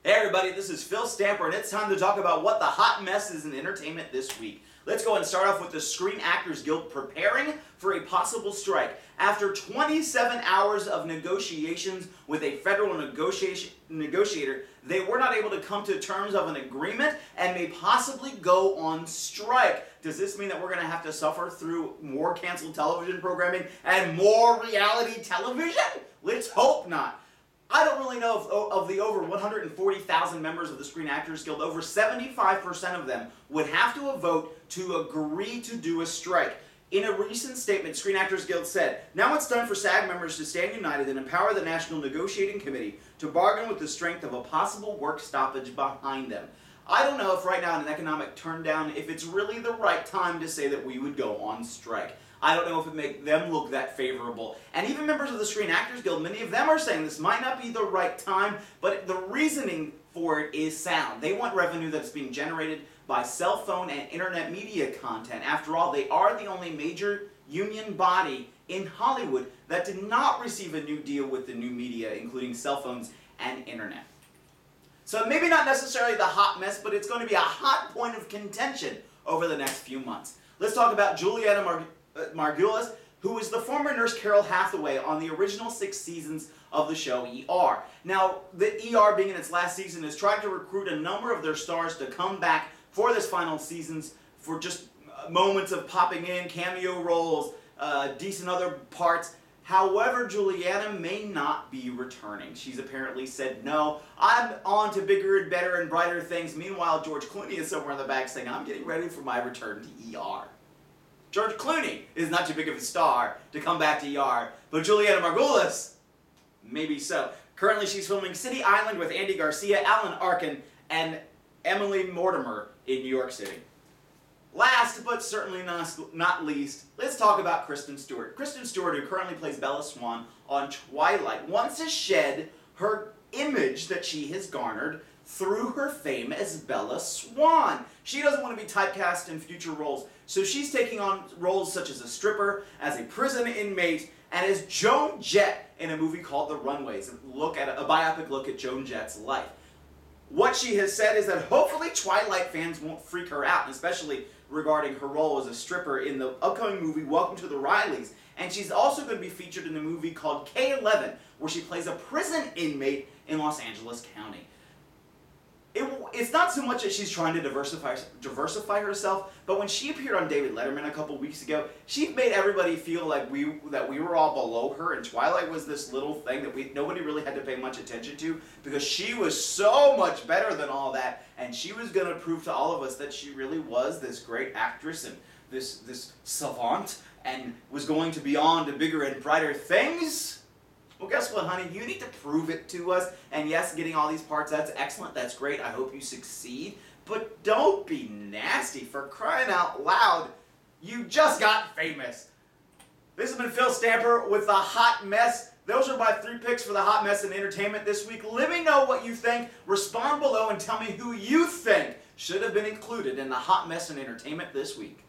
Hey everybody, this is Phil Stamper, and it's time to talk about what the hot mess is in entertainment this week. Let's go and start off with the Screen Actors Guild preparing for a possible strike. After 27 hours of negotiations with a federal negotiator, they were not able to come to terms of an agreement and may possibly go on strike. Does this mean that we're going to have to suffer through more canceled television programming and more reality television? Let's hope not. I don't really know if of the over 140,000 members of the Screen Actors Guild, over 75% of them would have to vote to agree to do a strike. In a recent statement, Screen Actors Guild said, "Now it's time for SAG members to stand united and empower the National Negotiating Committee to bargain with the strength of a possible work stoppage behind them." I don't know if right now in an economic turndown, if it's really the right time to say that we would go on strike. I don't know if it make them look that favorable. And even members of the Screen Actors Guild, many of them are saying this might not be the right time, but the reasoning for it is sound. They want revenue that's being generated by cell phone and internet media content. After all, they are the only major union body in Hollywood that did not receive a new deal with the new media, including cell phones and internet. So maybe not necessarily the hot mess, but it's going to be a hot point of contention over the next few months. Let's talk about Juliana Margulies, who is the former nurse Carol Hathaway on the original 6 seasons of the show ER. Now, the ER being in its last season is trying to recruit a number of their stars to come back for this final seasons for just moments of popping in, cameo roles, decent other parts. However, Juliana may not be returning. She's apparently said, "No, I'm on to bigger and better and brighter things." Meanwhile, George Clooney is somewhere in the back saying, "I'm getting ready for my return to ER." George Clooney is not too big of a star to come back to ER, but Juliana Margulies, maybe so. Currently, she's filming City Island with Andy Garcia, Alan Arkin, and Emily Mortimer in New York City. Last, but certainly not least, let's talk about Kristen Stewart. Kristen Stewart, who currently plays Bella Swan on Twilight, wants to shed her image that she has garnered through her fame as Bella Swan. She doesn't want to be typecast in future roles, so she's taking on roles such as a stripper, as a prison inmate, and as Joan Jett in a movie called The Runaways, a biopic look at Joan Jett's life. What she has said is that hopefully Twilight fans won't freak her out, especially regarding her role as a stripper in the upcoming movie Welcome to the Rileys. And she's also going to be featured in a movie called K-11, where she plays a prison inmate in Los Angeles County. It's not so much that she's trying to diversify herself, but when she appeared on David Letterman a couple weeks ago, she made everybody feel like we were all below her, and Twilight was this little thing that nobody really had to pay much attention to, because she was so much better than all that, and she was going to prove to all of us that she really was this great actress and this savant, and was going to be on to bigger and brighter things. Well, guess what, honey? You need to prove it to us. And yes, getting all these parts, that's excellent. That's great. I hope you succeed. But don't be nasty, for crying out loud. You just got famous. This has been Phil Stamper with The Hot Mess. Those are my 3 picks for the hot mess in entertainment this week. Let me know what you think. Respond below and tell me who you think should have been included in the hot mess in entertainment this week.